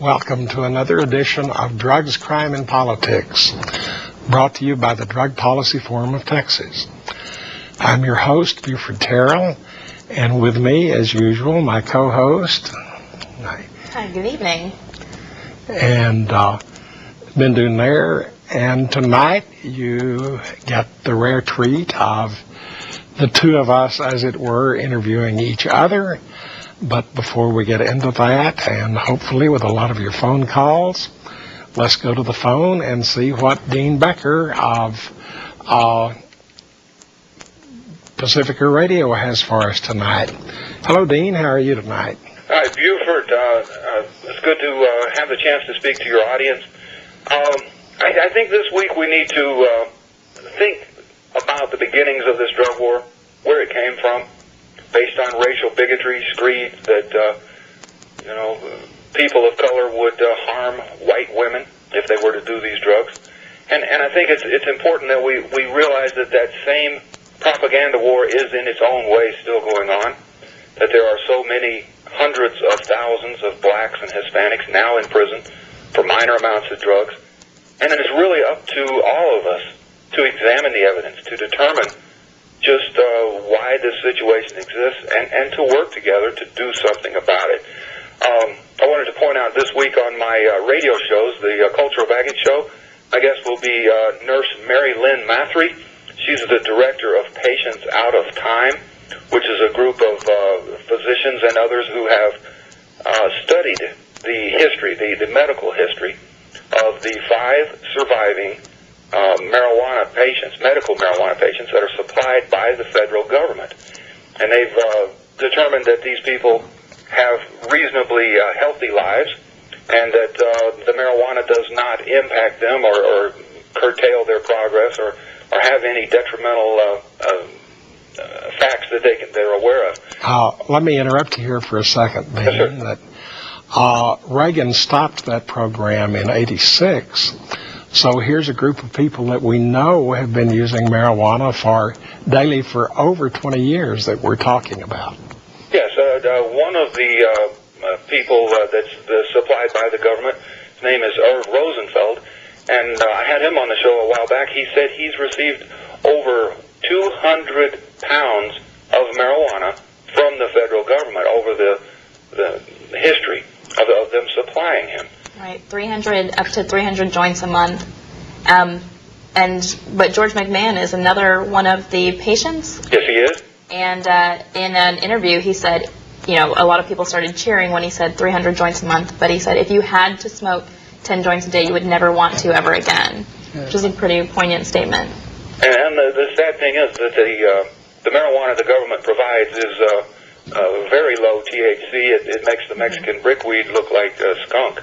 Welcome to another edition of Drugs, Crime, and Politics, brought to you by the Drug Policy Forum of Texas. I'm your host, Buford, and with me, as usual, my co-host. Hi, good evening. And Bindu there. And tonight, you get the rare treat of the two of us, as it were, interviewing each other. But before we get into that, and hopefully with a lot of your phone calls, let's go to the phone and see what Dean Becker of Pacifica Radio has for us tonight. Hello, Dean. How are you tonight? Hi, Buford. It's good to have the chance to speak to your audience. I think this week we need to think about the beginnings of this drug war, where it came from, based on racial bigotry, screed that, people of color would harm white women if they were to do these drugs. And I think it's important that we realize that same propaganda war is in its own way still going on, that there are so many hundreds of thousands of blacks and Hispanics now in prison for minor amounts of drugs. And it is really up to all of us to examine the evidence, to determine just why this situation exists, and to work together to do something about it. I wanted to point out this week on my radio shows, the Cultural Baggage Show, my guest will be Nurse Mary Lynn Mathry. She's the director of Patients Out of Time, which is a group of physicians and others who have studied the history, the medical history of the 5 surviving medical marijuana patients that are supplied by the federal government. And they've determined that these people have reasonably healthy lives, and that the marijuana does not impact them or curtail their progress or have any detrimental facts that they're aware of. Let me interrupt you here for a second, Dean. Yes, sir. Reagan stopped that program in '86. So here's a group of people that we know have been using marijuana daily for over 20 years that we're talking about. Yes, one of the people that's supplied by the government, his name is Irv Rosenfeld, and I had him on the show a while back. He said he's received over 200 pounds of marijuana from the federal government over the history of them supplying him. Right, up to 300 joints a month. But George McMahon is another one of the patients. Yes, he is. And in an interview, he said, a lot of people started cheering when he said 300 joints a month. But he said if you had to smoke 10 joints a day, you would never want to ever again, which is a pretty poignant statement. And the sad thing is that the marijuana the government provides is very low THC. It makes the Mexican brickweed look like skunk.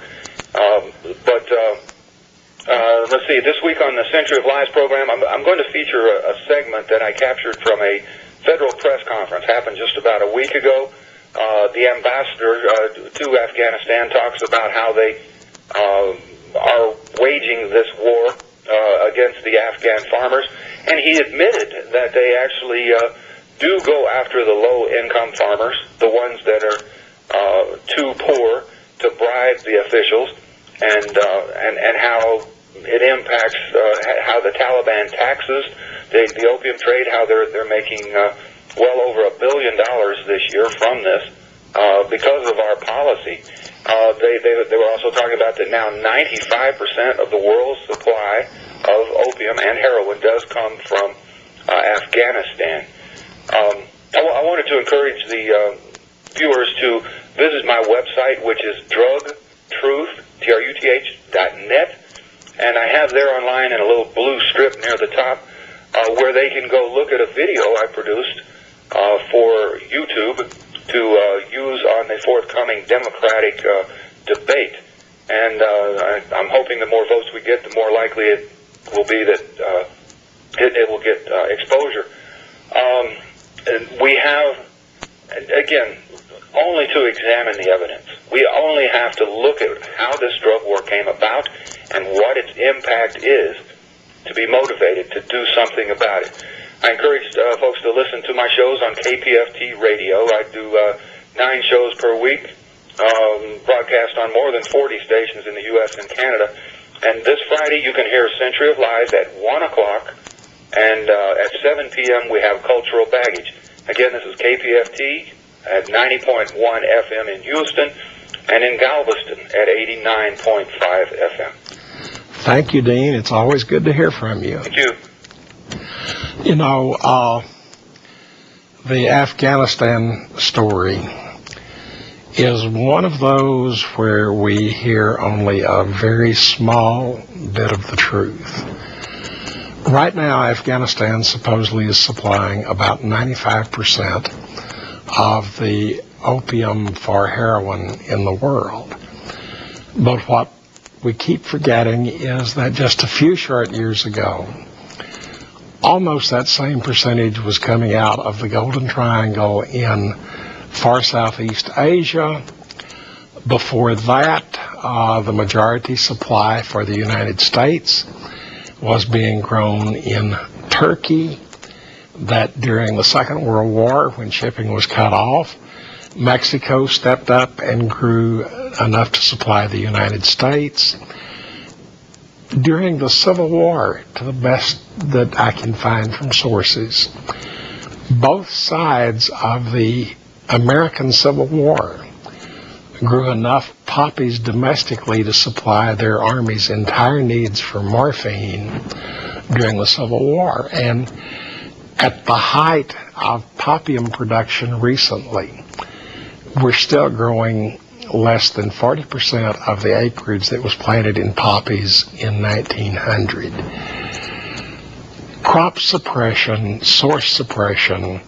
Let's see, this week on the Century of Lies program, I'm going to feature a segment that I captured from a federal press conference. Happened just about a week ago. The ambassador to Afghanistan talks about how they are waging this war against the Afghan farmers, and he admitted that they actually do go after the low-income farmers, the ones that are too poor to bribe the officials, and how it impacts how the Taliban taxes the opium trade, how they're making well over $1 billion this year from this because of our policy. They were also talking about that now 95% of the world's supply of opium and heroin does come from Afghanistan. I wanted to encourage the viewers to visit my website, which is drugtruth.net, and I have there online in a little blue strip near the top where they can go look at a video I produced for YouTube to use on the forthcoming Democratic debate. And I'm hoping the more votes we get, the more likely it will be that it will get exposure. We have, again, only to examine the evidence. We only have to look at how this drug war came about and what its impact is to be motivated to do something about it. I encourage folks to listen to my shows on KPFT Radio. I do 9 shows per week broadcast on more than 40 stations in the U.S. and Canada. And this Friday you can hear Century of Lies at 1 o'clock, and at 7 p.m. we have Cultural Baggage. Again, this is KPFT at 90.1 FM in Houston, and in Galveston at 89.5 FM. Thank you, Dean. It's always good to hear from you. Thank you. You know, the Afghanistan story is one of those where we hear only a very small bit of the truth. Right now, Afghanistan supposedly is supplying about 95% of the opium for heroin in the world. But what we keep forgetting is that just a few short years ago, almost that same percentage was coming out of the Golden Triangle in far Southeast Asia. Before that, the majority supply for the United States was being grown in Turkey. That during the Second World War, when shipping was cut off, Mexico stepped up and grew enough to supply the United States. During the Civil War, to the best that I can find from sources, both sides of the American Civil War grew enough poppies domestically to supply their army's entire needs for morphine during the Civil War. And at the height of poppium production recently, we're still growing less than 40% of the acreage that was planted in poppies in 1900. Crop suppression, source suppression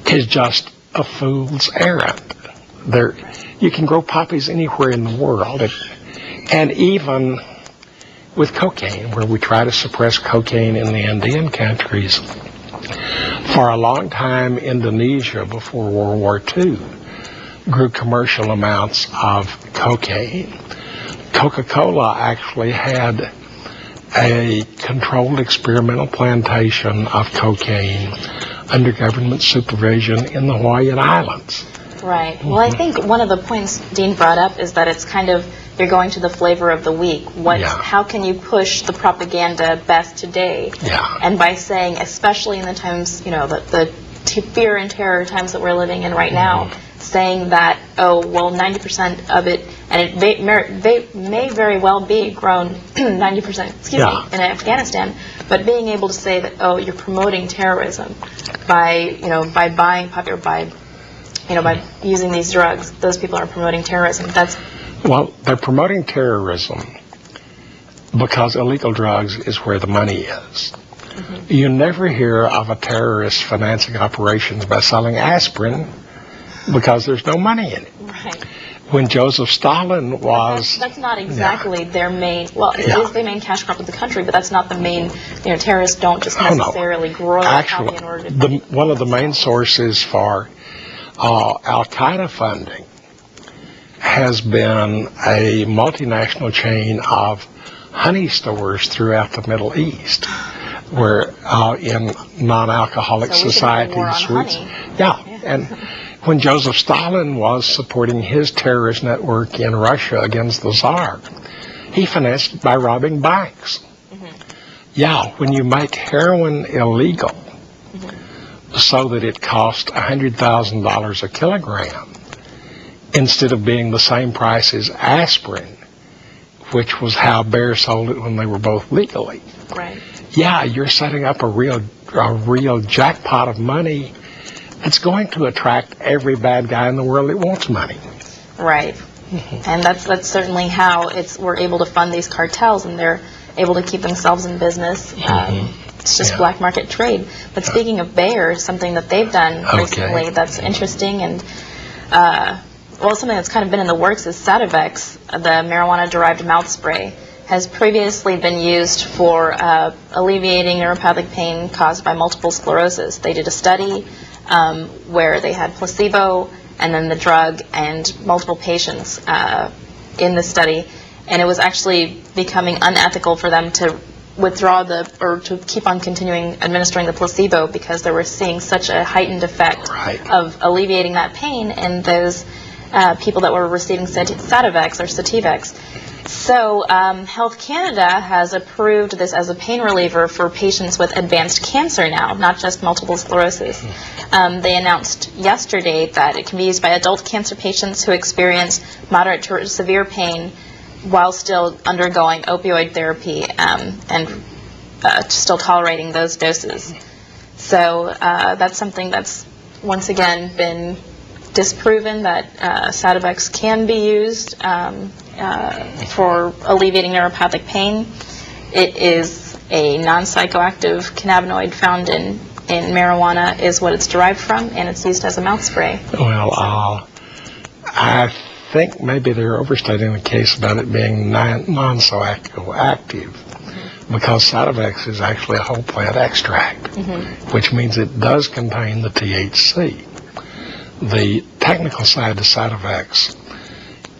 is just a fool's errand. You can grow poppies anywhere in the world, and even with cocaine, where we try to suppress cocaine in the Andean countries. For a long time, Indonesia, before World War II, grew commercial amounts of cocaine. Coca-Cola actually had a controlled experimental plantation of cocaine under government supervision in the Hawaiian Islands. Right. Well, I think one of the points Dean brought up is that it's kind of, you're going to the flavor of the week. How can you push the propaganda best today? Yeah. And by saying, especially in the times, the fear and terror times that we're living in right now, saying that, 90% of it, and it may very well be grown 90%, in Afghanistan, but being able to say that, you're promoting terrorism by buying popular, by using these drugs, those people are promoting terrorism. Well, they're promoting terrorism because illegal drugs is where the money is. Mm-hmm. You never hear of a terrorist financing operations by selling aspirin because there's no money in it. Right. When Joseph Stalin was... That's not exactly their main... Well, it is the main cash crop of the country, but that's not the main... terrorists don't just necessarily grow Actually, in order to... one of the main sources for Al-Qaeda funding has been a multinational chain of honey stores throughout the Middle East, where in non-alcoholic societies, sweets. Yeah, and when Joseph Stalin was supporting his terrorist network in Russia against the Tsar, he financed it by robbing banks. Yeah, when you make heroin illegal so that it costs $100,000 a kilogram, instead of being the same price as aspirin, which was how Bayer sold it when they were both legally. Right. Yeah, you're setting up a real jackpot of money. It's going to attract every bad guy in the world that wants money. Right. Mm-hmm. And that's certainly how we're able to fund these cartels, and they're able to keep themselves in business. It's just black market trade. But speaking of Bayer, something that they've done recently that's interesting and something that's kind of been in the works is Sativex, the marijuana-derived mouth spray, has previously been used for alleviating neuropathic pain caused by multiple sclerosis. They did a study where they had placebo and then the drug and multiple patients in the study, and it was actually becoming unethical for them to withdraw or to keep on continuing administering the placebo because they were seeing such a heightened effect of alleviating that pain in those people that were receiving Sativex or Sativex. So Health Canada has approved this as a pain reliever for patients with advanced cancer now, not just multiple sclerosis. They announced yesterday that it can be used by adult cancer patients who experience moderate to severe pain while still undergoing opioid therapy and still tolerating those doses. So that's something that's once again been disproven, that Sativex can be used for alleviating neuropathic pain. It is a non-psychoactive cannabinoid found in marijuana, is what it's derived from, and it's used as a mouth spray. Well, I think maybe they're overstating the case about it being non-psychoactive, because Sativex is actually a whole plant extract, which means it does contain the THC. The technical side to Sativex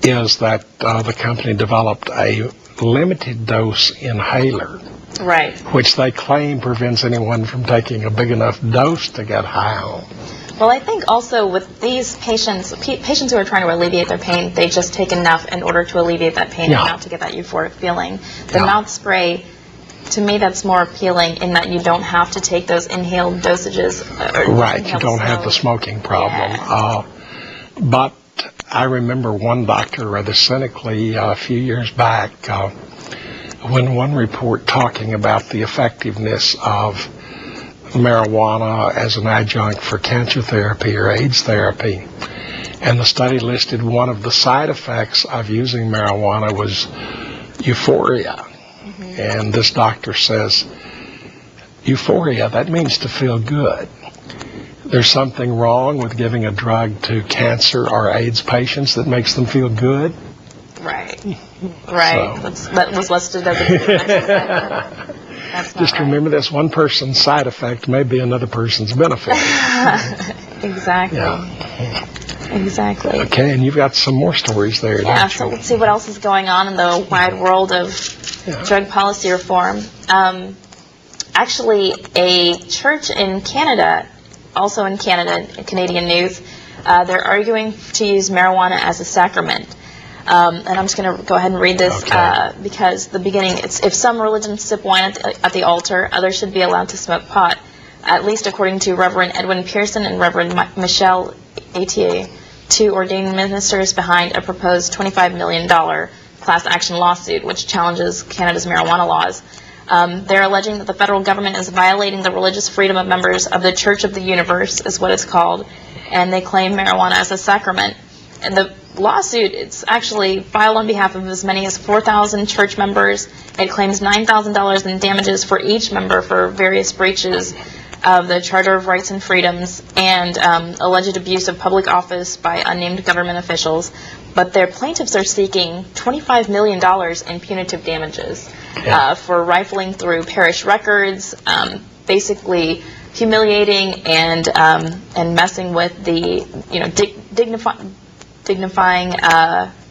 is that the company developed a limited dose inhaler, Right. which they claim prevents anyone from taking a big enough dose to get high on. Well, I think also with these patients who are trying to alleviate their pain, they just take enough in order to alleviate that pain and not to get that euphoric feeling. The mouth spray, to me, that's more appealing in that you don't have to take those inhaled dosages. Right, you don't have the smoking problem. Yeah. But I remember one doctor rather cynically a few years back when one report talking about the effectiveness of marijuana as an adjunct for cancer therapy or AIDS therapy. And the study listed one of the side effects of using marijuana was euphoria. And this doctor says, euphoria, that means to feel good. There's something wrong with giving a drug to cancer or AIDS patients that makes them feel good. Right. Right. So. That was listed as a That's not Just right. remember this, one person's side effect may be another person's benefit. Exactly. Yeah. Exactly. Okay, and you've got some more stories there, Yeah, don't so you? let's see what else is going on in the wide world of drug policy reform. Actually, a church in Canada, also in Canada, Canadian news, they're arguing to use marijuana as a sacrament. And I'm just going to go ahead and read this because the beginning, it's if some religions sip wine at the altar, others should be allowed to smoke pot, at least according to Reverend Edwin Pearson and Reverend Michelle Atier, two ordained ministers behind a proposed $25 million class action lawsuit which challenges Canada's marijuana laws. They're alleging that the federal government is violating the religious freedom of members of the Church of the Universe, is what it's called, and they claim marijuana as a sacrament. And the lawsuit, it's actually filed on behalf of as many as 4,000 church members. It claims $9,000 in damages for each member for various breaches of the Charter of Rights and Freedoms and alleged abuse of public office by unnamed government officials. But their plaintiffs are seeking $25 million in punitive damages for rifling through parish records, basically humiliating and messing with the,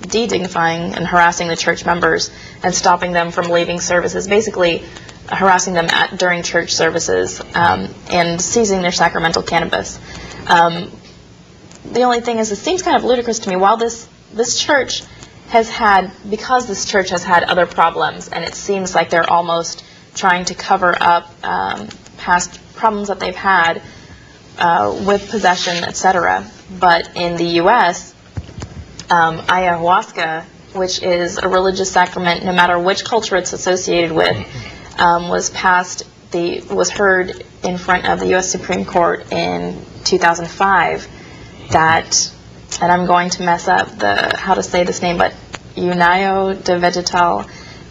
de-dignifying and harassing the church members and stopping them from leaving services, basically harassing them during church services and seizing their sacramental cannabis. The only thing is, it seems kind of ludicrous to me, while this church has had, because this church has had other problems, and it seems like they're almost trying to cover up past problems that they've had with possession, etc. But in the U.S., ayahuasca, which is a religious sacrament, no matter which culture it's associated with, was heard in front of the U.S. Supreme Court in 2005. That, and I'm going to mess up how to say this name, but União de Vegetal,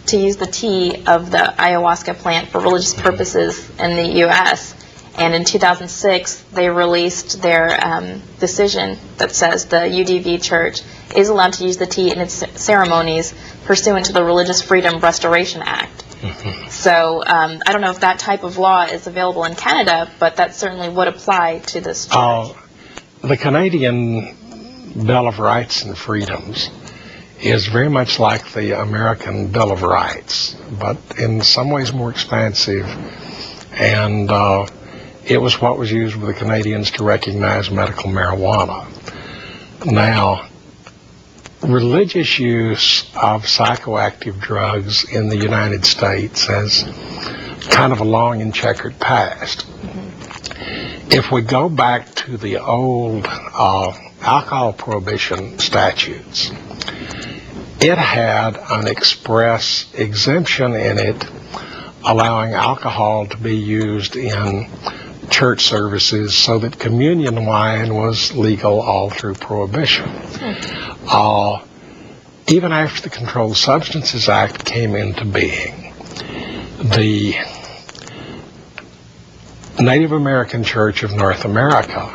to use the tea of the ayahuasca plant for religious purposes in the U.S. And in 2006, they released their decision that says the UDV Church is allowed to use the tea in its ceremonies pursuant to the Religious Freedom Restoration Act. So I don't know if that type of law is available in Canada, but that certainly would apply to this church. The Canadian Bill of Rights and Freedoms is very much like the American Bill of Rights, but in some ways more expansive. And it was what was used with the Canadians to recognize medical marijuana. Now, religious use of psychoactive drugs in the United States has kind of a long and checkered past. If we go back to the old alcohol prohibition statutes, it had an express exemption in it allowing alcohol to be used in church services so that communion wine was legal all through Prohibition. Even after the Controlled Substances Act came into being, the Native American Church of North America,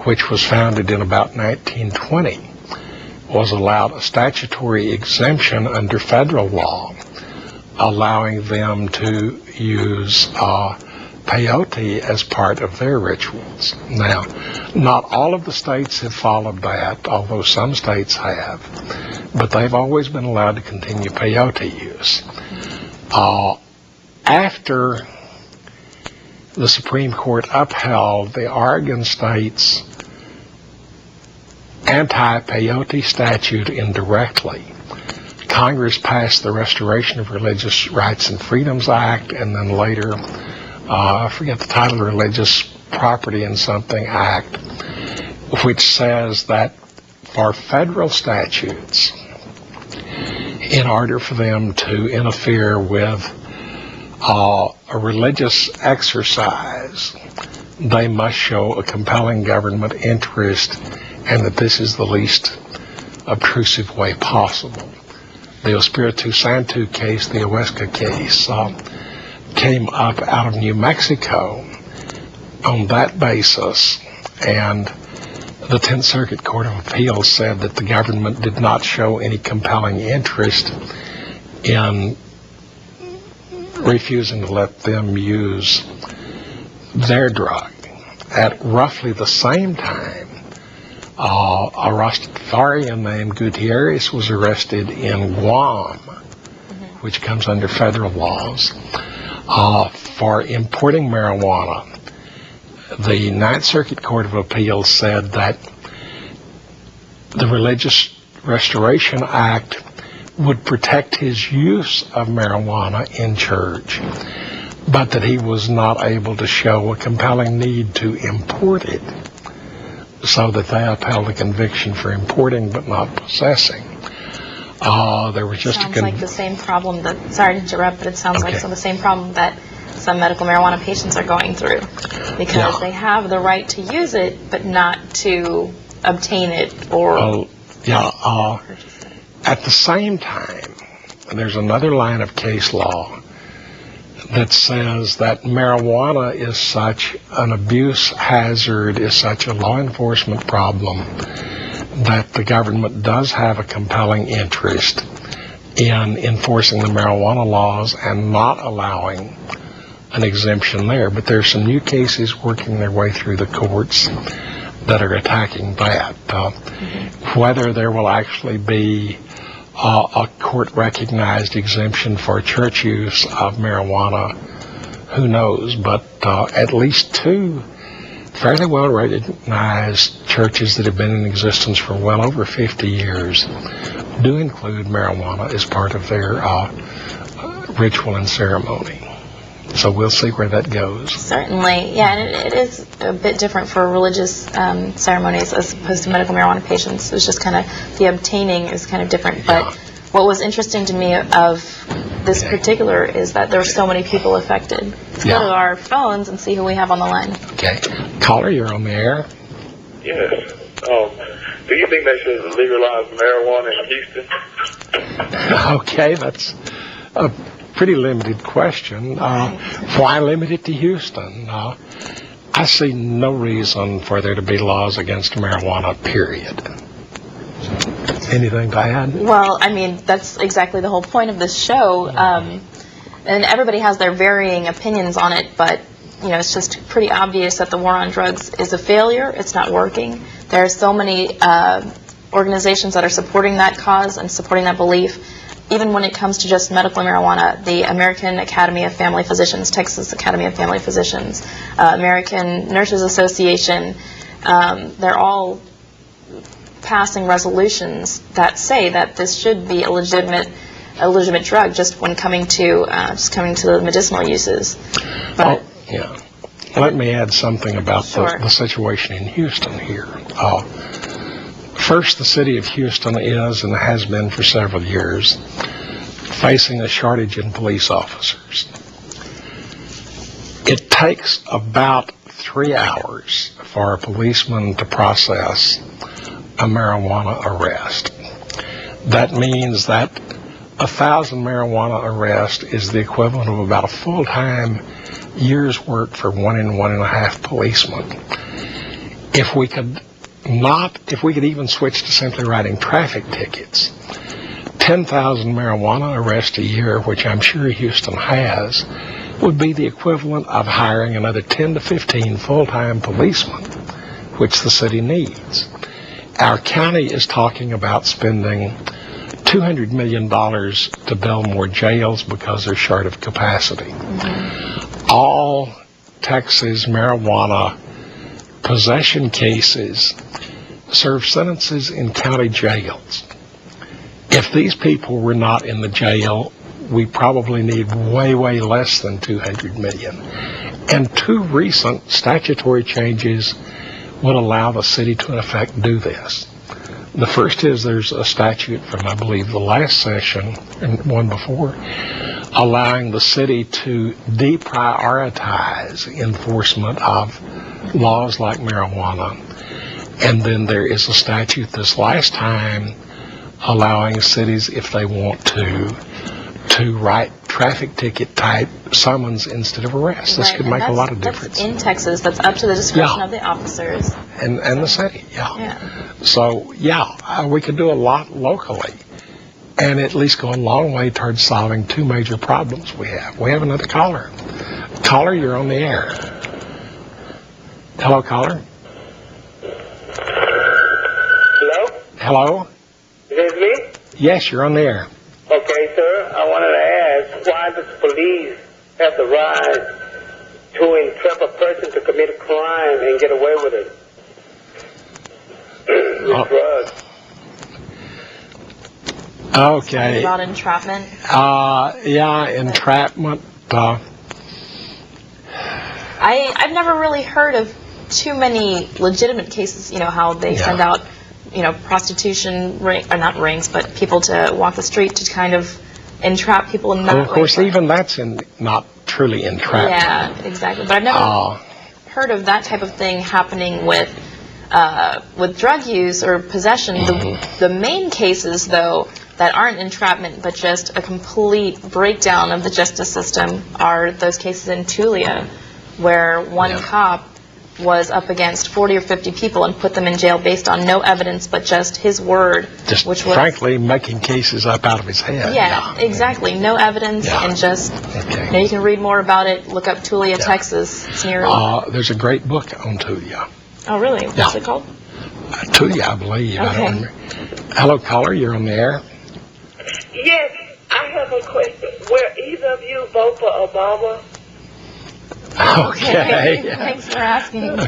which was founded in about 1920, was allowed a statutory exemption under federal law, allowing them to use peyote as part of their rituals. Now, not all of the states have followed that, although some states have, but they've always been allowed to continue peyote use. After the Supreme Court upheld the Oregon state's anti-peyote statute indirectly, Congress passed the Restoration of Religious Rights and Freedoms Act, and then later, I forget the title, Religious Property and Something Act, which says that for federal statutes, in order for them to interfere with a religious exercise, they must show a compelling government interest and that this is the least obtrusive way possible. The Espiritu Santo case, the Huesca case, came up out of New Mexico on that basis, and the 10th Circuit Court of Appeals said that the government did not show any compelling interest in refusing to let them use their drug. At roughly the same time, a Rastafarian named Gutierrez was arrested in Guam, which comes under federal laws, for importing marijuana. The 9th Circuit Court of Appeals said that the Religious Restoration Act would protect his use of marijuana in church, but that he was not able to show a compelling need to import it, so that they upheld a conviction for importing but not possessing. There was just sounds like the same problem that, sorry to interrupt, but it sounds like the same problem that some medical marijuana patients are going through, because they have the right to use it but not to obtain it or purchase it. At the same time, there's another line of case law that says that marijuana is such an abuse hazard, is such a law enforcement problem, that the government does have a compelling interest in enforcing the marijuana laws and not allowing an exemption there. But there's some new cases working their way through the courts that are attacking that. Whether there will actually be a court-recognized exemption for church use of marijuana, who knows? But at least two fairly well-recognized churches that have been in existence for well over 50 years do include marijuana as part of their ritual and ceremony. So we'll see where that goes. Certainly, yeah, and it is a bit different for religious ceremonies as opposed to medical marijuana patients. It's just kind of, the obtaining is kind of different. But what was interesting to me of this particular is that there are so many people affected. Let's go to our phones and see who we have on the line. Okay. Caller, you're on the air. Yes. Do you think they should legalize marijuana in Houston? Okay, that's a pretty limited question. Why limit it to Houston? I see no reason for there to be laws against marijuana, period. Anything to add? Well, I mean, that's exactly the whole point of this show. And everybody has their varying opinions on it, but you know, it's just pretty obvious that the war on drugs is a failure. It's not working. There are so many organizations that are supporting that cause and supporting that belief. Even when it comes to just medical marijuana, the American Academy of Family Physicians, Texas Academy of Family Physicians, American Nurses Association, they're all passing resolutions that say that this should be a legitimate drug just when coming to the medicinal uses. But yeah. Let me add something about Sure. the situation in Houston here. First, the city of Houston is and has been for several years facing a shortage in police officers. It takes about 3 hours for a policeman to process a marijuana arrest. That means that 1,000 marijuana arrests is the equivalent of about a full-time year's work for 1.5 policemen. If we could even switch to simply writing traffic tickets, 10,000 marijuana arrests a year, which I'm sure Houston has, would be the equivalent of hiring another 10 to 15 full-time policemen, which the city needs. Our county is talking about spending $200 million to build more jails because they're short of capacity. All Texas marijuana possession cases serve sentences in county jails. If these people were not in the jail, we probably need way, way less than $200 million. And 2 recent statutory changes would allow the city to, in effect, do this. The first is there's a statute from, I believe, the last session, and one before, allowing the city to deprioritize enforcement of laws like marijuana. And then there is a statute this last time allowing cities, if they want to write traffic ticket type summons instead of arrests. This could make a lot of difference. That's in Texas. That's up to the discretion of the officers. And the city, So, we could do a lot locally and at least go a long way towards solving 2 major problems we have. We have another caller. Caller, you're on the air. Hello, caller. Hello? Hello? Is this me? Yes, you're on the air. Okay, sir. I wanted to ask, why does police have the right to entrap a person to commit a crime and get away with it? With drugs. Okay. About entrapment. Entrapment. I've never really heard of too many legitimate cases, how they send out, prostitution not rings, but people to walk the street to kind of entrap people in that way. Of course, even that's not truly entrapment. Yeah, exactly. But I've never heard of that type of thing happening with drug use or possession. The main cases, though, that aren't entrapment but just a complete breakdown of the justice system are those cases in Tulia, where one cop was up against 40 or 50 people and put them in jail based on no evidence but just his word, which was frankly making cases up out of his head. Yeah, exactly. No evidence and just you can read more about it. Look up Tulia, Texas. It's near. There's a great book on Tulia. Oh, really? What's it called? Tulia, I believe. Okay. I don't remember. Hello, caller. You're on the air. Yes, I have a question. Will either of you vote for Obama? Okay. Thanks for asking.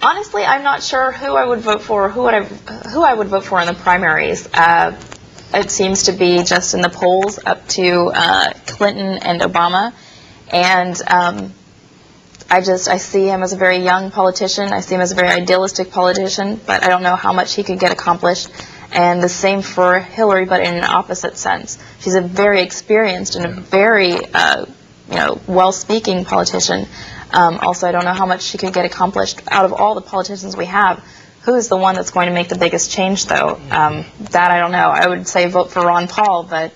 Honestly, I'm not sure who I would vote for, who I would vote for in the primaries. It seems to be just in the polls up to Clinton and Obama, and I see him as a very young politician. I see him as a very idealistic politician, but I don't know how much he could get accomplished. And the same for Hillary, but in an opposite sense. She's a very experienced and a very well-speaking politician. Also, I don't know how much she could get accomplished. Out of all the politicians we have, who is the one that's going to make the biggest change, though? That I don't know. I would say vote for Ron Paul, but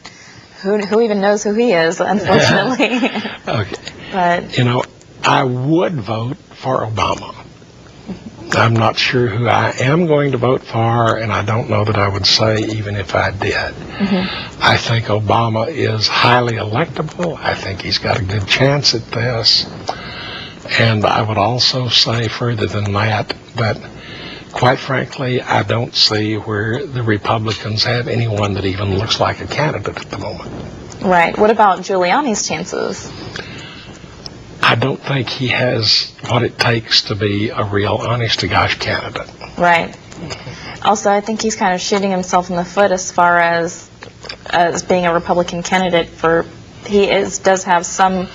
who even knows who he is, unfortunately. Okay. But I would vote for Obama. I'm not sure who I am going to vote for, and I don't know that I would say even if I did. I think Obama is highly electable. I think he's got a good chance at this. And I would also say further than that, quite frankly, I don't see where the Republicans have anyone that even looks like a candidate at the moment. Right. What about Giuliani's chances? I don't think he has what it takes to be a real honest-to-gosh candidate. Right. Also, I think he's kind of shooting himself in the foot as far as being a Republican candidate. Does have some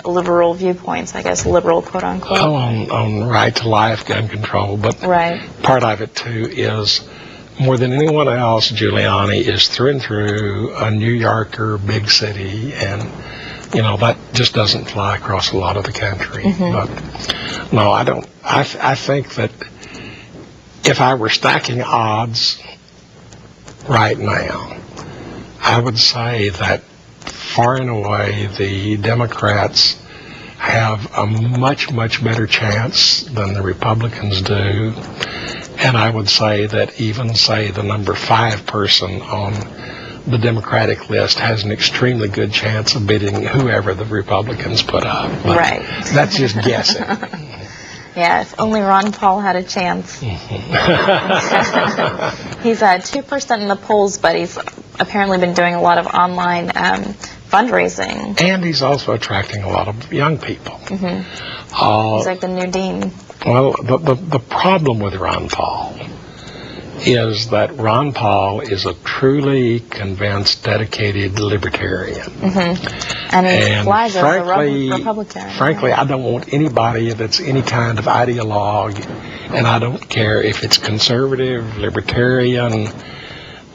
liberal viewpoints, I guess, liberal quote unquote. Oh, on right to life, gun control, but Right. part of it too is more than anyone else, Giuliani is through and through a New Yorker, big city, and that just doesn't fly across a lot of the country. But no, I don't. I think that if I were stacking odds right now, I would say that far and away the Democrats have a much, much better chance than the Republicans do. And I would say that even, say, the number 5 person on the Democratic list has an extremely good chance of beating whoever the Republicans put up. But Right. that's just guessing. Yeah, if only Ron Paul had a chance. He's at 2% in the polls, but he's apparently been doing a lot of online fundraising. And he's also attracting a lot of young people. He's like the new dean. Well, the problem with Ron Paul is that Ron Paul is a truly convinced, dedicated libertarian. And he flies as a Republican. Frankly, I don't want anybody that's any kind of ideologue, and I don't care if it's conservative, libertarian,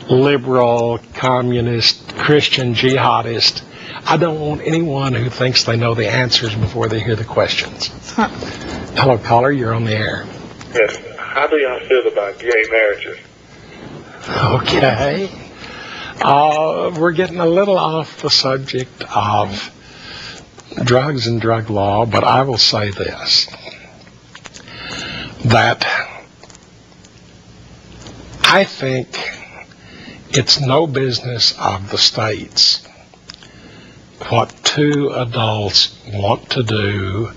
liberal, communist, Christian, jihadist. I don't want anyone who thinks they know the answers before they hear the questions. Hello, caller, you're on the air. Yes. How do y'all feel about gay marriages? Okay. We're getting a little off the subject of drugs and drug law, but I will say this, that I think it's no business of the states what 2 adults want to do.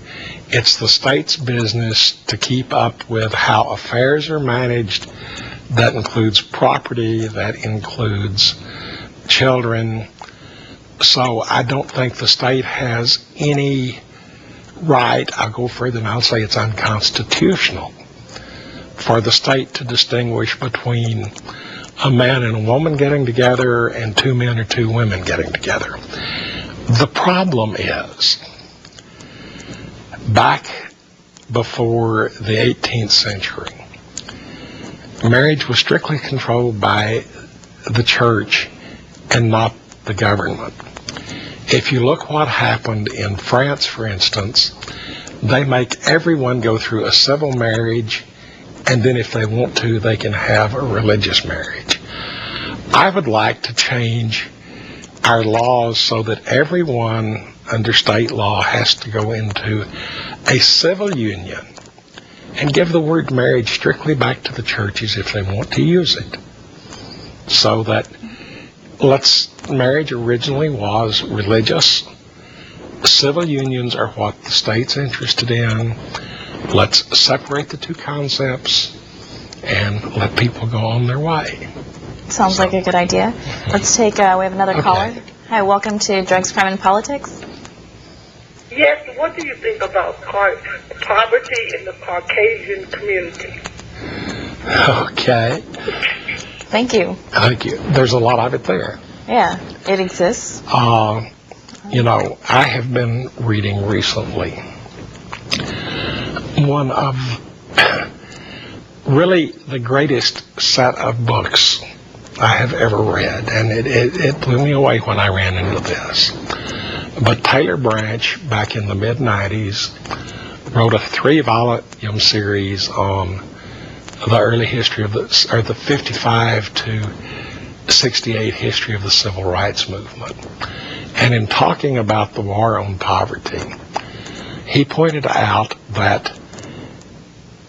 It's the state's business to keep up with how affairs are managed. That includes property, that includes children. So I don't think the state has any right, I'll go further and I'll say it's unconstitutional for the state to distinguish between a man and a woman getting together and 2 men or 2 women getting together. The problem is, back before the 18th century, marriage was strictly controlled by the church and not the government. If you look what happened in France, for instance, they make everyone go through a civil marriage, and then if they want to, they can have a religious marriage. I would like to change our laws so that everyone under state law has to go into a civil union and give the word marriage strictly back to the churches if they want to use it. So that marriage originally was religious. Civil unions are what the state's interested in. Let's separate the 2 concepts and let people go on their way. Sounds like a good idea. Let's take, we have another caller. Hi, welcome to Drugs, Crime, and Politics. Yes, what do you think about poverty in the Caucasian community? Okay. Thank you. Thank you. There's a lot of it there. Yeah, it exists. I have been reading recently one of really the greatest set of books I have ever read, and it blew me away when I ran into this. But Taylor Branch, back in the mid-90s, wrote a 3-volume series on the early history of the 55 to 68 history of the Civil Rights Movement. And in talking about the war on poverty, he pointed out that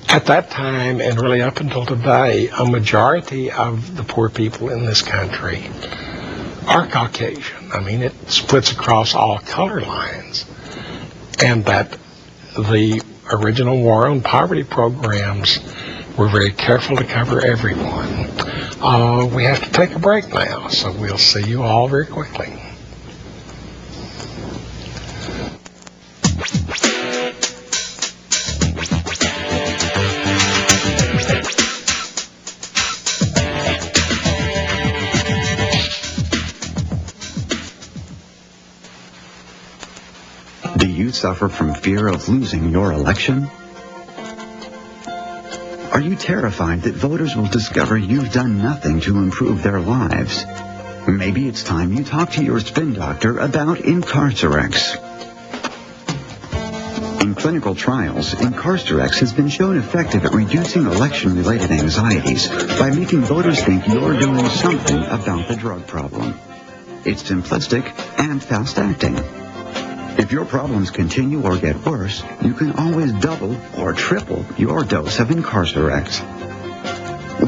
at that time, and really up until today, a majority of the poor people in this country are Caucasian. I mean, it splits across all color lines. And that the original war on poverty programs were very careful to cover everyone. We have to take a break now, so we'll see you all very quickly. Do you suffer from fear of losing your election? Are you terrified that voters will discover you've done nothing to improve their lives? Maybe it's time you talk to your spin doctor about Incarcerex. In clinical trials, Incarcerex has been shown effective at reducing election-related anxieties by making voters think you're doing something about the drug problem. It's simplistic and fast-acting. If your problems continue or get worse, you can always double or triple your dose of Incarcerex.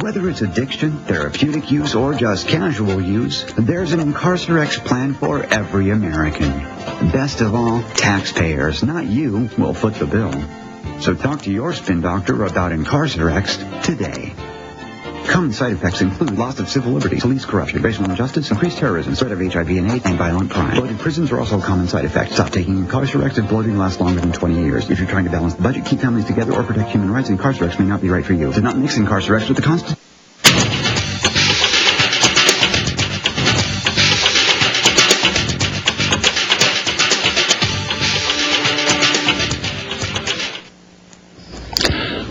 Whether it's addiction, therapeutic use, or just casual use, there's an Incarcerex plan for every American. Best of all, taxpayers, not you, will foot the bill. So talk to your spin doctor about Incarcerex today. Common side effects include loss of civil liberties, police corruption, racial injustice, increased terrorism, threat of HIV and AIDS, and violent crime. Bloated prisons are also a common side effect. Stop taking Incarcerex if bloating lasts longer than 20 years. If you're trying to balance the budget, keep families together, or protect human rights, Incarcerex may not be right for you. Do not mix Incarcerex with the Constitution.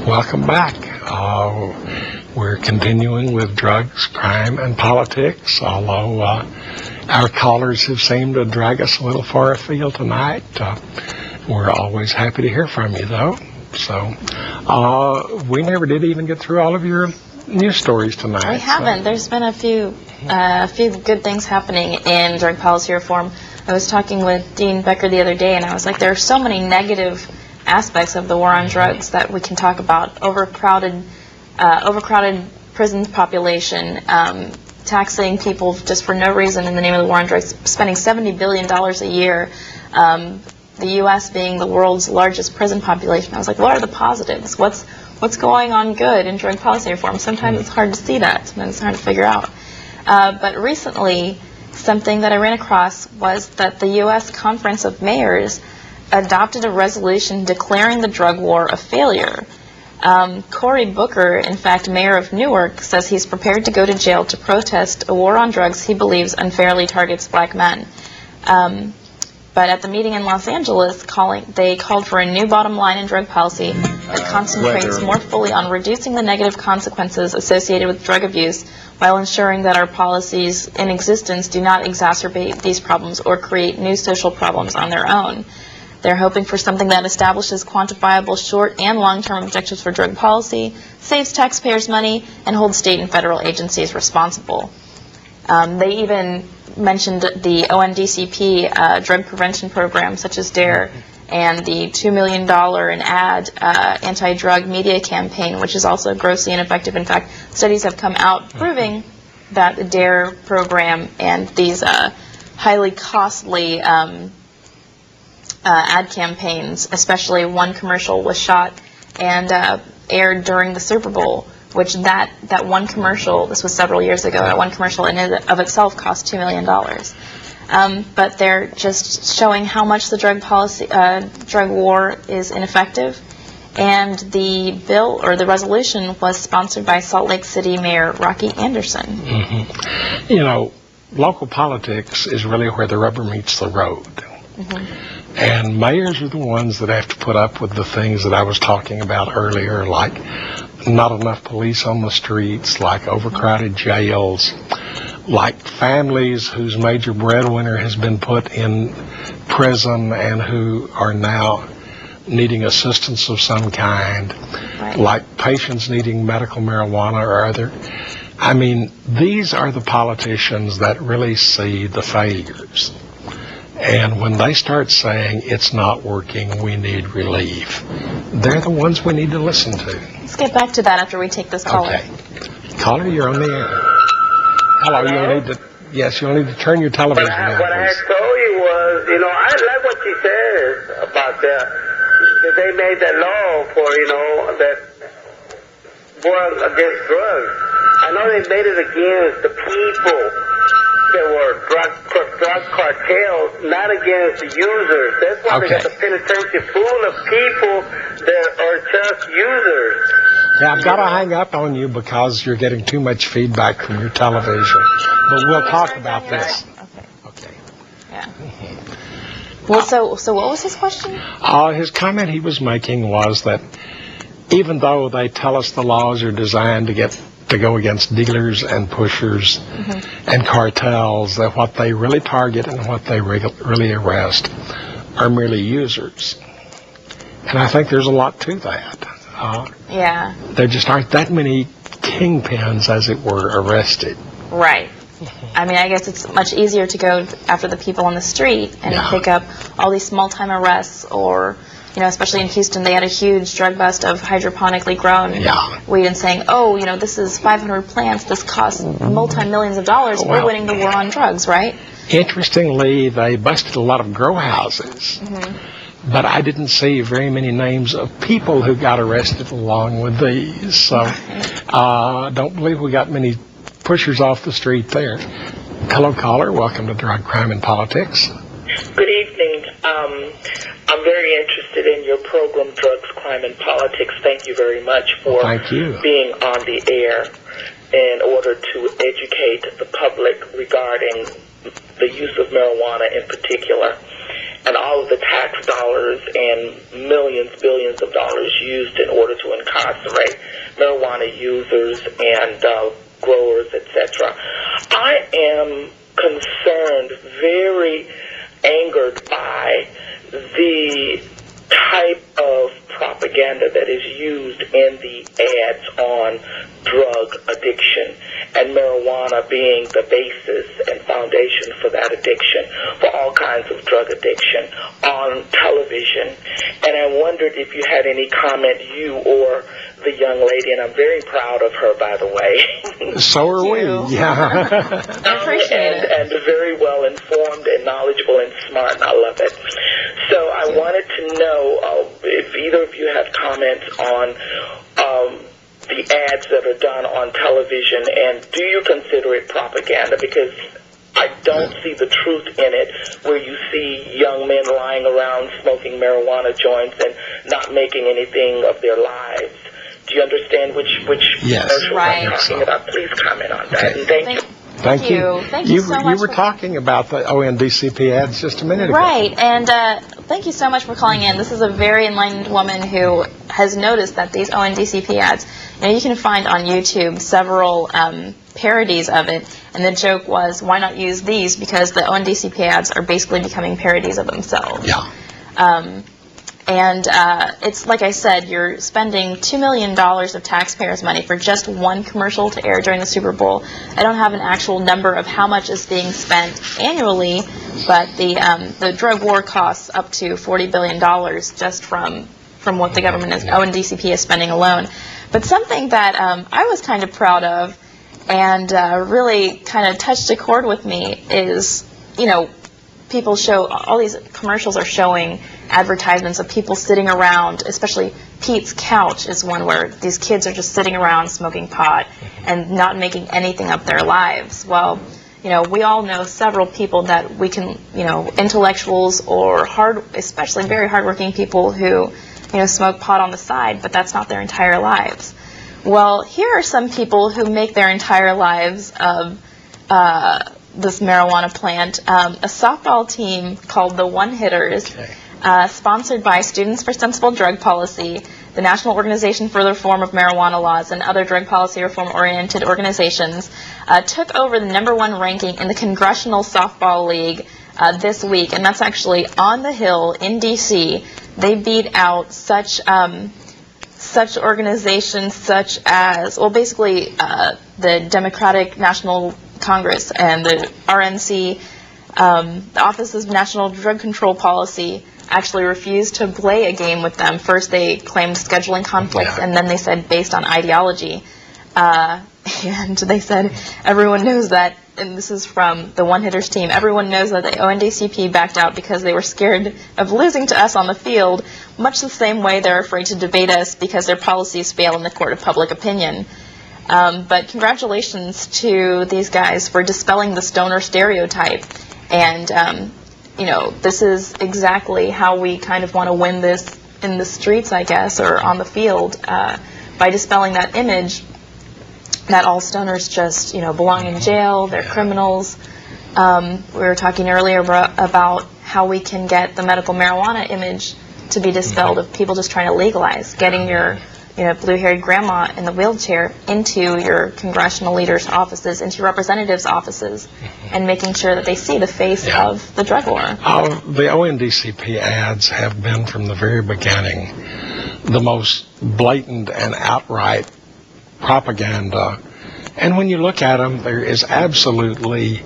Welcome back. We're continuing with drugs, crime, and politics, although our callers have seemed to drag us a little far afield tonight. We're always happy to hear from you, though. So we never did even get through all of your news stories tonight. We haven't. There's been a few good things happening in drug policy reform. I was talking with Dean Becker the other day, and I was like, there are so many negative aspects of the war on drugs that we can talk about. Overcrowded prison population, taxing people just for no reason in the name of the war on drugs, spending $70 billion a year, the U.S. being the world's largest prison population. I was like, what are the positives? What's going on good in drug policy reform? Sometimes it's hard to see that. Sometimes it's hard to figure out. But recently, something that I ran across was that the U.S. Conference of Mayors adopted a resolution declaring the drug war a failure. Cory Booker, in fact, mayor of Newark, says he's prepared to go to jail to protest a war on drugs he believes unfairly targets black men. But at the meeting in Los Angeles, they called for a new bottom line in drug policy that concentrates more fully on reducing the negative consequences associated with drug abuse while ensuring that our policies in existence do not exacerbate these problems or create new social problems on their own. They're hoping for something that establishes quantifiable short and long-term objectives for drug policy, saves taxpayers money, and holds state and federal agencies responsible. They even mentioned the ONDCP drug prevention programs such as DARE and the $2 million an ad anti-drug media campaign, which is also grossly ineffective. In fact, studies have come out proving that the DARE program and these highly costly ad campaigns, especially one commercial was shot and aired during the Super Bowl, which that one commercial, this was several years ago, that one commercial in and of itself cost $2 million. But they're just showing how much the drug war is ineffective. And the bill, or the resolution, was sponsored by Salt Lake City Mayor Rocky Anderson. Mm-hmm. You know, local politics is really where the rubber meets the road. Mm-hmm. And mayors are the ones that have to put up with the things that I was talking about earlier, like not enough police on the streets, like overcrowded jails, like families whose major breadwinner has been put in prison and who are now needing assistance of some kind, right, like patients needing medical marijuana or other. I mean, these are the politicians that really see the failures. And when they start saying it's not working, we need relief, they're the ones we need to listen to. Let's get back to that after we take this caller. Okay. Caller, you're on the air. Hello, you'll need to, yes, you'll need to turn your television down, What I had please. told you was, I like what she says about that they made that law for, that war against drugs. I know they made it against the people that were drug cartels, not against the users. That's why they got the penitentiary full of people that are just users. Yeah, I've got to hang up on you because you're getting too much feedback from your television. But we'll talk about this. Okay. Okay. Yeah. Well, so what was his question? His comment he was making was that even though they tell us the laws are designed to go against dealers and pushers and cartels, that what they really target and what they really arrest are merely users. And I think there's a lot to that. Yeah. There just aren't that many kingpins, as it were, arrested. Right. I mean, I guess it's much easier to go after the people on the street and pick up all these small-time arrests, or, especially in Houston, they had a huge drug bust of hydroponically grown weed, and saying, this is 500 plants, this costs multi-millions of dollars, we're winning the war on drugs, right? Interestingly, they busted a lot of grow houses, but I didn't see very many names of people who got arrested along with these, so I don't believe we got many pushers off the street there. Hello, caller. Welcome to Drug, Crime, and Politics. Good evening. I'm very interested in your program, Drugs, Crime, and Politics. Thank you very much for being on the air in order to educate the public regarding the use of marijuana in particular, and all of the tax dollars and millions, billions of dollars used in order to incarcerate marijuana users and growers, etc. I am concerned, very angered by the type of propaganda that is used in the ads on drug addiction, and marijuana being the basis and foundation for that addiction, for all kinds of drug addiction on television. And I wondered if you had any comment, you or the young lady, and I'm very proud of her, by the way. So are we. Yeah. I appreciate it. And very well informed and knowledgeable and smart, and I love it. So I wanted to know if either of you have comments on the ads that are done on television, and do you consider it propaganda? Because I don't see the truth in it, where you see young men lying around smoking marijuana joints and not making anything of their lives. Do you understand which commercial I'm talking about? Please comment on that. And thank you. Thank you. Thank you so much. You were talking about the ONDCP ads just a minute ago. Right, and thank you so much for calling in. This is a very enlightened woman who has noticed that these ONDCP ads, you can find on YouTube several parodies of it, and the joke was, why not use these? Because the ONDCP ads are basically becoming parodies of themselves. Yeah. And it's, like I said, you're spending $2 million of taxpayers' money for just one commercial to air during the Super Bowl. I don't have an actual number of how much is being spent annually, but the drug war costs up to $40 billion just from what the government is, ONDCP is spending alone. But something that I was kind of proud of and really kind of touched a chord with me is, people show, all these commercials are showing advertisements of people sitting around, especially Pete's Couch is one where these kids are just sitting around smoking pot and not making anything of their lives. Well, we all know several people that we can, intellectuals or especially very hardworking people who, smoke pot on the side, but that's not their entire lives. Well, here are some people who make their entire lives of this marijuana plant. A softball team called the One Hitters, sponsored by Students for Sensible Drug Policy, the National Organization for the Reform of Marijuana Laws, and other drug policy reform-oriented organizations, took over the #1 ranking in the Congressional Softball League this week, and that's actually on the Hill in D.C. They beat out such organizations such as, well, basically the Democratic National Congress and the RNC, the Office of National Drug Control Policy, actually refused to play a game with them. First they claimed scheduling conflicts, and then they said based on ideology. And they said everyone knows that, and this is from the One Hitters team, everyone knows that the ONDCP backed out because they were scared of losing to us on the field, much the same way they're afraid to debate us because their policies fail in the court of public opinion. But congratulations to these guys for dispelling the stoner stereotype. And, this is exactly how we kind of want to win this in the streets, I guess, or on the field, by dispelling that image that all stoners just, belong in jail, they're criminals. We were talking earlier about how we can get the medical marijuana image to be dispelled of people just trying to legalize, getting your blue-haired grandma in the wheelchair into your congressional leaders' offices, into your representatives' offices, and making sure that they see the face of the drug war. The ONDCP ads have been from the very beginning the most blatant and outright propaganda. And when you look at them, there is absolutely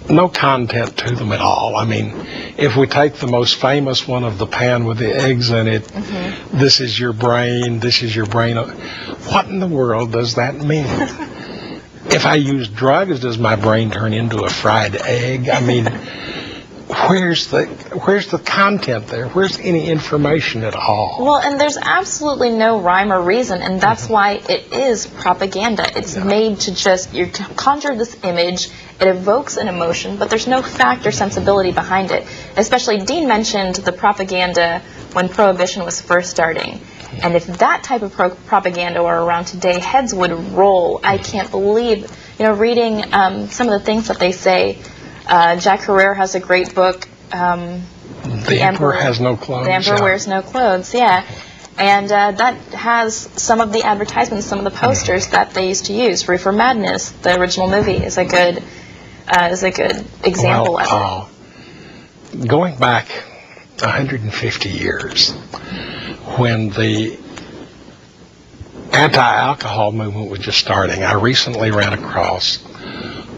no content to them at all. I mean, if we take the most famous one of the pan with the eggs in it, this is your brain, this is your brain. What in the world does that mean? If I use drugs, does my brain turn into a fried egg? I mean, where's the content there? Where's any information at all? Well, and there's absolutely no rhyme or reason, and that's why it is propaganda. It's made to just, you conjure this image, it evokes an emotion, but there's no fact or sensibility behind it. Especially, Dean mentioned the propaganda when Prohibition was first starting. And if that type of propaganda were around today, heads would roll. I can't believe, reading some of the things that they say. Jack Herrera has a great book, The Emperor Has No Clothes. The Emperor Wears No Clothes, yeah. And that has some of the advertisements, some of the posters that they used to use. Reefer Madness, the original movie, is a good example of it. Going back 150 years, when the anti-alcohol movement was just starting, I recently ran across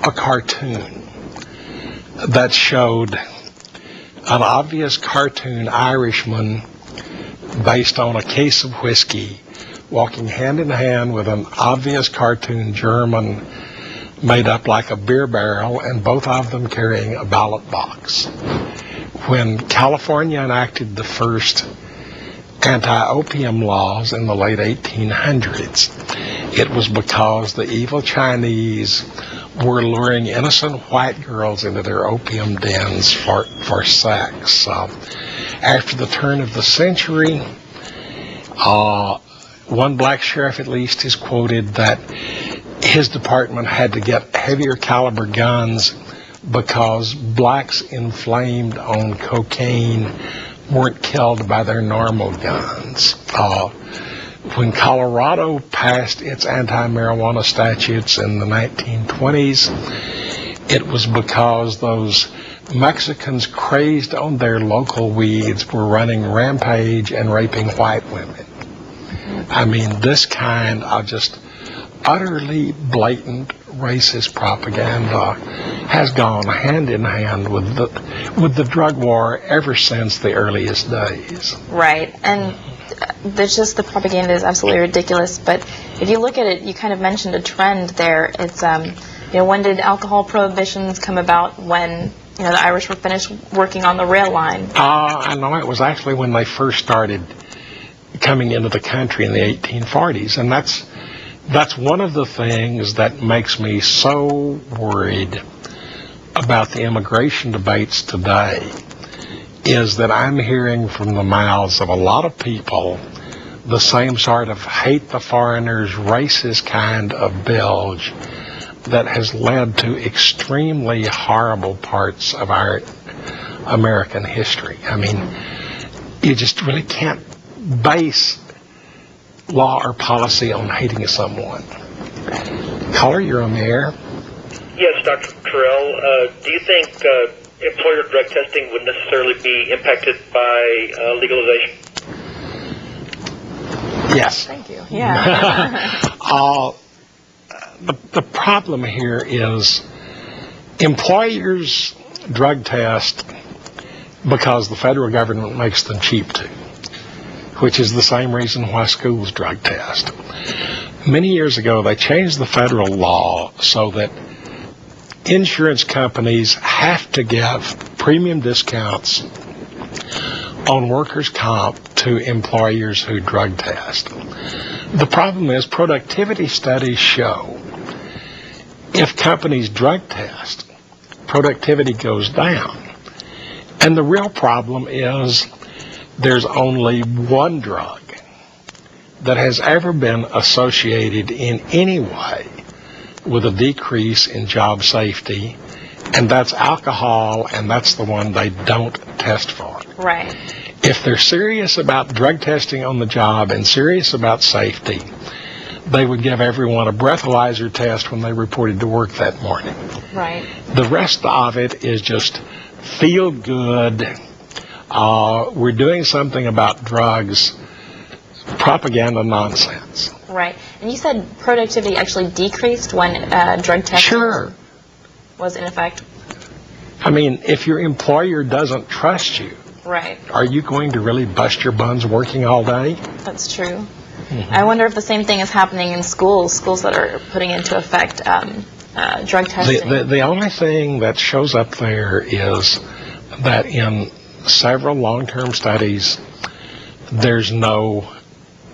a cartoon that showed an obvious cartoon Irishman based on a case of whiskey walking hand in hand with an obvious cartoon German made up like a beer barrel, and both of them carrying a ballot box. When California enacted the first anti-opium laws in the late 1800s, it was because the evil Chinese were luring innocent white girls into their opium dens for sex. After the turn of the century, one black sheriff at least is quoted that his department had to get heavier caliber guns because blacks inflamed on cocaine weren't killed by their normal guns. When Colorado passed its anti-marijuana statutes in the 1920s, it was because those Mexicans crazed on their local weeds were running rampage and raping white women. I mean, this kind of just utterly blatant racist propaganda has gone hand in hand with the drug war ever since the earliest days. Right, and the propaganda is absolutely ridiculous. But if you look at it, you kind of mentioned a trend there. It's when did alcohol prohibitions come about? When the Irish were finished working on the rail line. I know it was actually when they first started coming into the country in the 1840s, and that's one of the things that makes me so worried about the immigration debates today, is that I'm hearing from the mouths of a lot of people the same sort of hate the foreigners, racist kind of bilge that has led to extremely horrible parts of our American history. I mean, you just really can't base law or policy on hating someone. Caller, you're on the air. Yes, Dr. Terrell. Do you think employer drug testing would necessarily be impacted by legalization? Yes. Thank you. Yeah. The problem here is employers drug test because the federal government makes them cheap to, which is the same reason why schools drug test. Many years ago, they changed the federal law so that insurance companies have to give premium discounts on workers' comp to employers who drug test. The problem is productivity studies show if companies drug test, productivity goes down. And the real problem is there's only one drug that has ever been associated in any way with a decrease in job safety And that's alcohol, and that's the one they don't test for. Right. If they're serious about drug testing on the job and serious about safety, they would give everyone a breathalyzer test when they reported to work that morning. Right. The rest of it is just feel good. We're doing something about drugs, propaganda nonsense. Right. And you said productivity actually decreased when drug testing was in effect? I mean, if your employer doesn't trust you, right, are you going to really bust your buns working all day? That's true. Mm-hmm. I wonder if the same thing is happening in schools that are putting into effect drug testing. The only thing that shows up there is that in several long-term studies, there's no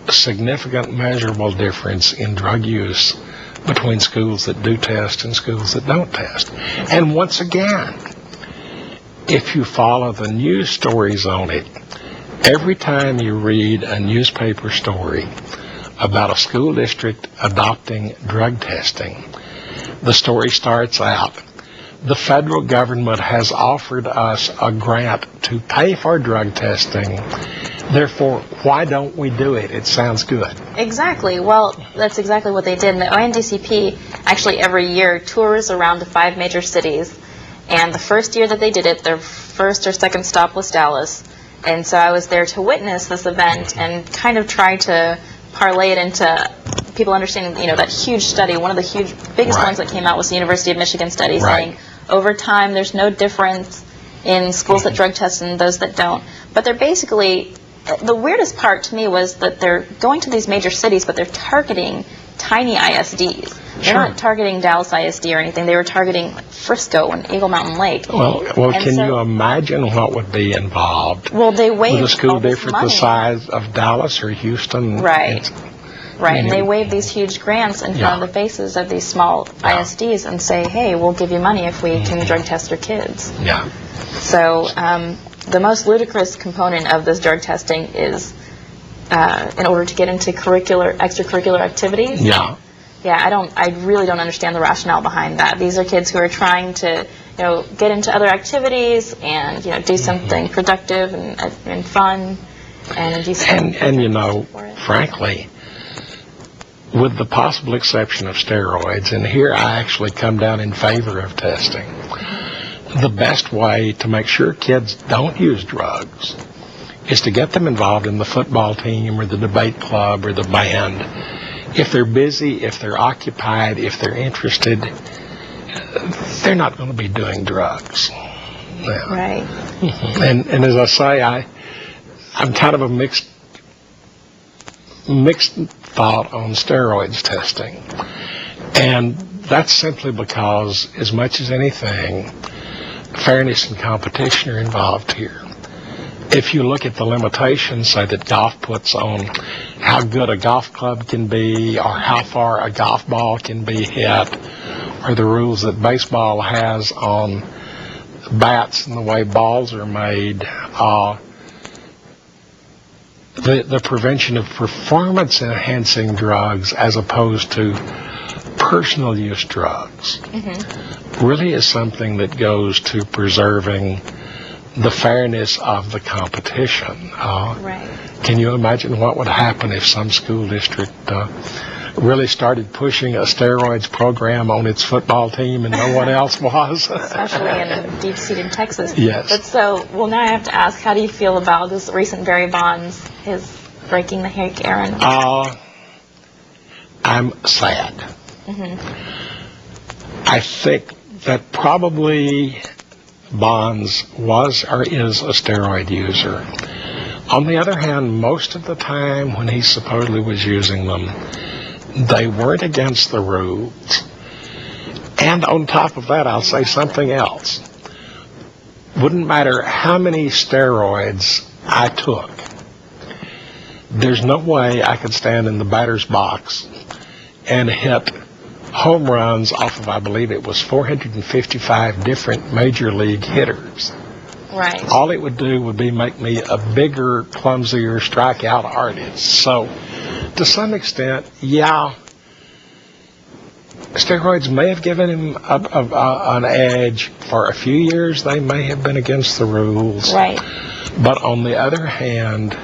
significant measurable difference in drug use between schools that do test and schools that don't test. And once again, if you follow the news stories on it, every time you read a newspaper story about a school district adopting drug testing, the story starts out, the federal government has offered us a grant to pay for drug testing. Therefore, why don't we do it? It sounds good. Exactly. Well, that's exactly what they did. And the ONDCP actually every year tours around to 5 major cities. And the first year that they did it, their first or second stop was Dallas. And so I was there to witness this event and kind of try to parlay it into people understanding, that huge study. One of the biggest ones that came out was the University of Michigan study saying over time there's no difference in schools that drug test and those that don't. But they're basically, the weirdest part to me was that they're going to these major cities, but they're targeting tiny ISDs. They're not targeting Dallas ISD or anything. They were targeting Frisco and Eagle Mountain Lake. Well, can you imagine what would be involved? Well, they waived with a school all this different money. The size of Dallas or Houston. Right. And they waive these huge grants in front of the faces of these small ISDs and say, hey, we'll give you money if we can drug test your kids. Yeah. So the most ludicrous component of this drug testing is in order to get into extracurricular activities. Yeah. Yeah, I really don't understand the rationale behind that. These are kids who are trying to, get into other activities and, do something productive and fun and do something. And frankly, with the possible exception of steroids, and here I actually come down in favor of testing, the best way to make sure kids don't use drugs is to get them involved in the football team or the debate club or the band. If they're busy, if they're occupied, if they're interested, they're not going to be doing drugs. Yeah. Right. And as I say, I'm kind of a mixed thought on steroids testing. And that's simply because, as much as anything, fairness and competition are involved here. If you look at the limitations, say, that golf puts on how good a golf club can be or how far a golf ball can be hit, or the rules that baseball has on bats and the way balls are made, the prevention of performance-enhancing drugs as opposed to personal use drugs really is something that goes to preserving the fairness of the competition. Can you imagine what would happen if some school district really started pushing a steroids program on its football team and no one else was? Especially in deep-seated Texas. Yes. But so, now I have to ask, how do you feel about this recent Barry Bonds, his breaking the Hank Aaron? I'm sad. I think that probably Bonds was or is a steroid user. On the other hand, most of the time when he supposedly was using them, they weren't against the rules. And on top of that, I'll say something else. Wouldn't matter how many steroids I took, there's no way I could stand in the batter's box and hit home runs off of, I believe it was 455 different major league hitters. Right. All it would do would be make me a bigger, clumsier strikeout artist. So, to some extent, yeah, Steroids may have given him an edge. For a few years, they may have been against the rules. Right. But on the other hand,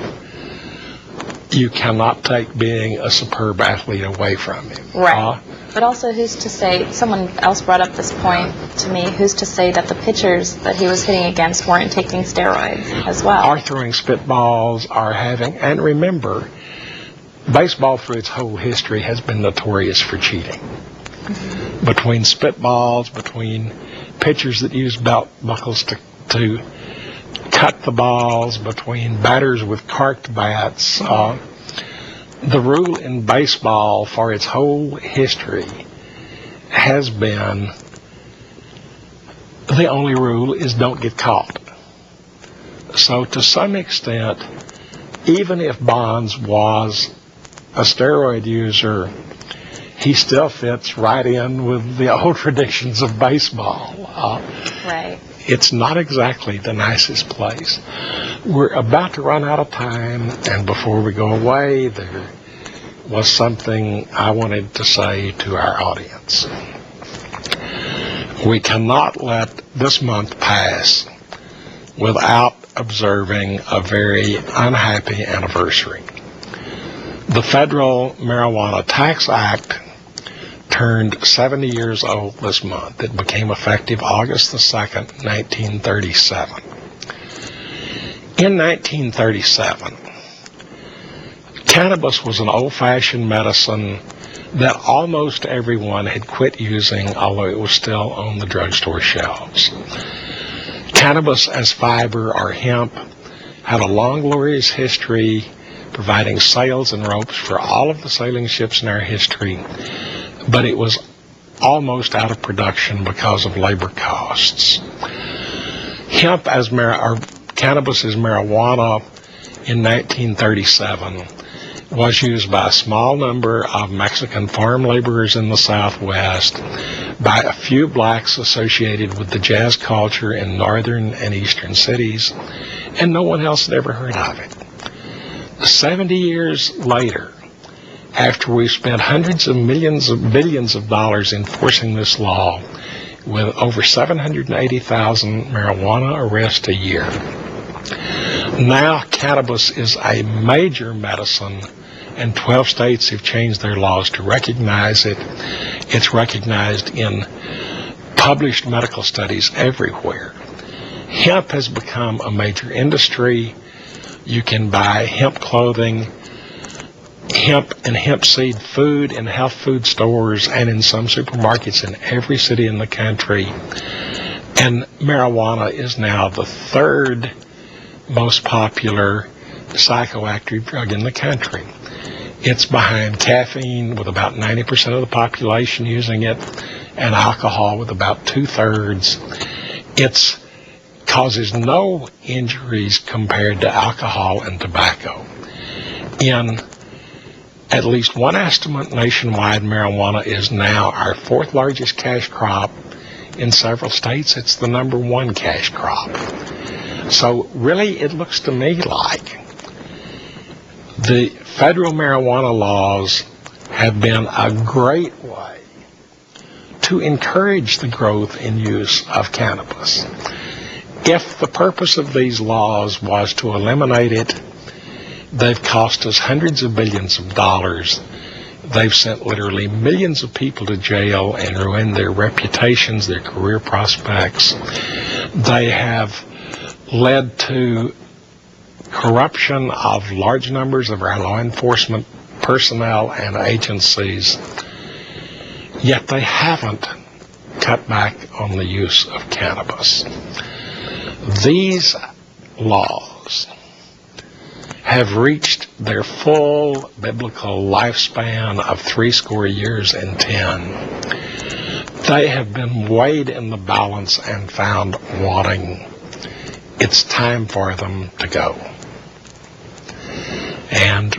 you cannot take being a superb athlete away from him. Right. But also, who's to say, someone else brought up this point to me, who's to say that the pitchers that he was hitting against weren't taking steroids as well? Are throwing spitballs, are having, and remember, baseball through its whole history has been notorious for cheating. Mm-hmm. Between spitballs, between pitchers that use belt buckles to cut the balls, between batters with corked bats. The rule in baseball for its whole history has been, the only rule is don't get caught. So to some extent, even if Bonds was a steroid user, he still fits right in with the old traditions of baseball. Right. It's not exactly the nicest place. We're about to run out of time, and before we go away, there was something I wanted to say to our audience. We cannot let this month pass without observing a very unhappy anniversary. The Federal Marijuana Tax Act turned 70 years old this month. It became effective August the 2nd, 1937. In 1937, cannabis was an old-fashioned medicine that almost everyone had quit using, although it was still on the drugstore shelves. Cannabis as fiber, or hemp, had a long, glorious history, providing sails and ropes for all of the sailing ships in our history, but it was almost out of production because of labor costs. Hemp as cannabis as marijuana in 1937 was used by a small number of Mexican farm laborers in the Southwest, by a few blacks associated with the jazz culture in northern and eastern cities, and no one else had ever heard of it. 70 years later, after we spent hundreds of millions of billions of dollars enforcing this law, with over 780,000 marijuana arrests a year, now cannabis is a major medicine, and 12 states have changed their laws to recognize it. It's recognized in published medical studies everywhere. Hemp has become a major industry. You can buy hemp clothing, hemp and hemp seed food in health food stores and in some supermarkets in every city in the country. And marijuana is now the third most popular psychoactive drug in the country. It's behind caffeine, with about 90% of the population using it, and alcohol with about 2/3. It causes no injuries compared to alcohol and tobacco. In at least one estimate nationwide, marijuana is now our fourth largest cash crop. In several states, it's the number one cash crop. So really, it looks to me like the federal marijuana laws have been a great way to encourage the growth and use of cannabis. If the purpose of these laws was to eliminate it, they've cost us hundreds of billions of dollars. They've sent literally millions of people to jail and ruined their reputations, their career prospects. They have led to corruption of large numbers of our law enforcement personnel and agencies, yet they haven't cut back on the use of cannabis. These laws have reached their full biblical lifespan of 70 years and 10. They have been weighed in the balance and found wanting. It's time for them to go. And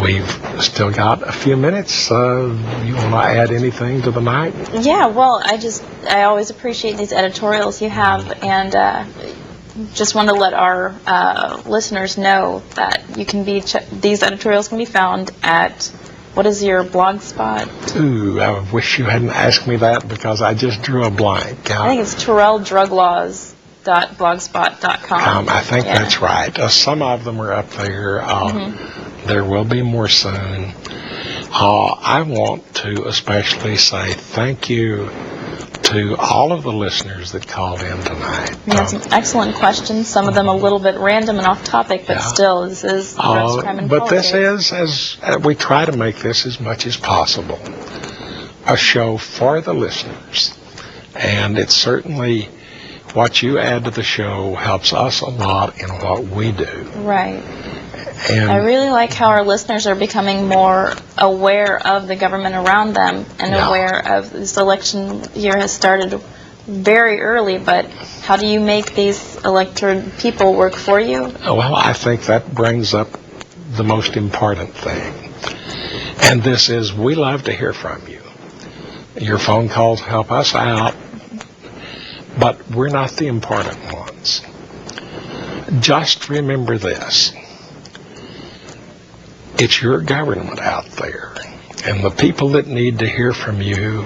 we've still got a few minutes. You want to add anything to the night? Yeah, well, I always appreciate these editorials you have, and just want to let our listeners know that you can these editorials can be found at What is your blog spot? Ooh, I wish you hadn't asked me that because I just drew a blank. I think it's TerrellDrugLaws.blogspot.com. I think that's right. Some of them are up there. There will be more soon. I want to especially say thank you to all of the listeners that called in tonight. We had some excellent questions, some of them a little bit random and off topic, but still, this is Drugs, Crime, and Politics. But this is, as we try to make this as much as possible, a show for the listeners. And it's certainly what you add to the show helps us a lot in what we do. Right. And I really like how our listeners are becoming more aware of the government around them and aware of this election year has started very early, but how do you make these elected people work for you? Well, I think that brings up the most important thing. And this is, we love to hear from you. Your phone calls help us out, but we're not the important ones. Just remember this. It's your government out there, and the people that need to hear from you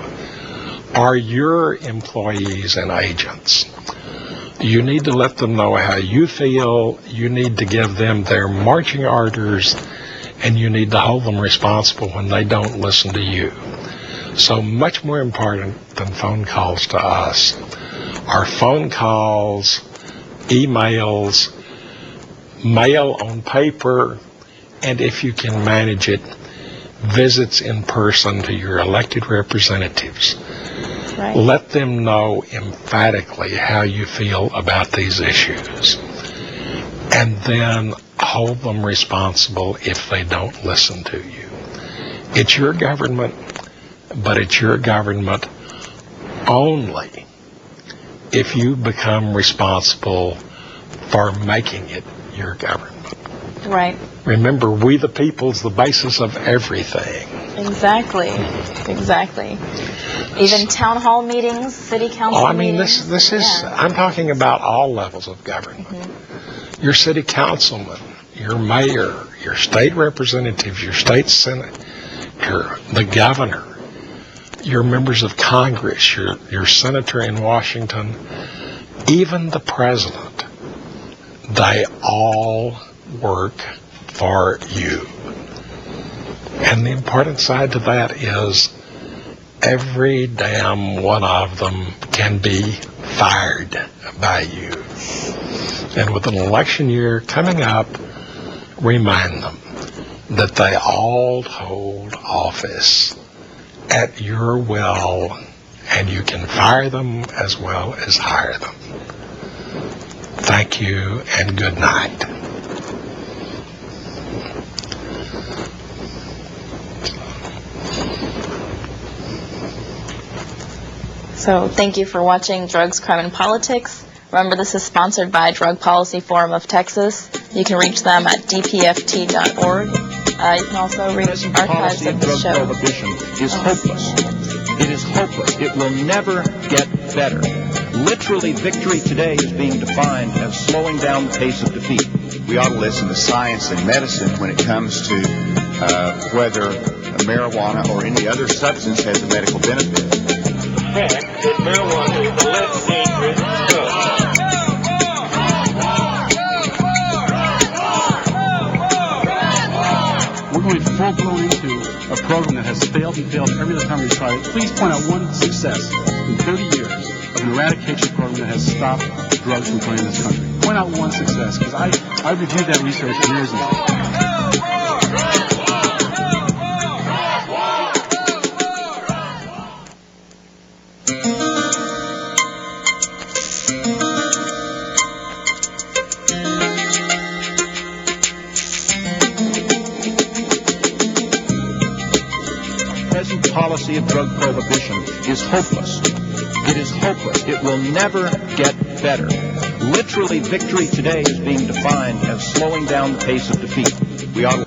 are your employees and agents. You need to let them know how you feel, you need to give them their marching orders, and you need to hold them responsible when they don't listen to you. So much more important than phone calls to us are phone calls, emails, mail on paper, and if you can manage it, visits in person to your elected representatives. Right. Let them know emphatically how you feel about these issues. And then hold them responsible if they don't listen to you. It's your government, but it's your government only if you become responsible for making it your government. Right. Remember, we the people's the basis of everything. Exactly. Even town hall meetings, city council meetings. This is, I'm talking about all levels of government. Your city councilman, your mayor, your state representatives, your state senator, the governor, your members of Congress, your senator in Washington, even the president, they all work for you. And the important side to that is every damn one of them can be fired by you. And with an election year coming up, remind them that they all hold office at your will, and you can fire them as well as hire them. Thank you and good night. So thank you for watching Drugs, Crime, and Politics. Remember, this is sponsored by Drug Policy Forum of Texas. You can reach them at dpft.org. You can also reach archives of the show. Prohibition is hopeless. It is hopeless. It will never get better. Literally, victory today is being defined as slowing down the pace of defeat. We ought to listen to science and medicine when it comes to whether marijuana or any other substance has a medical benefit. Fact that marijuana is a less dangerous drug. We're going full-blown into a program that has failed and failed every other time we tried it. Please point out one success in 30 years of an eradication program that has stopped drugs from coming in this country. Point out one success, because I reviewed that research years ago. Policy of drug prohibition is hopeless. It is hopeless. It will never get better. Literally, victory today is being defined as slowing down the pace of defeat. We ought to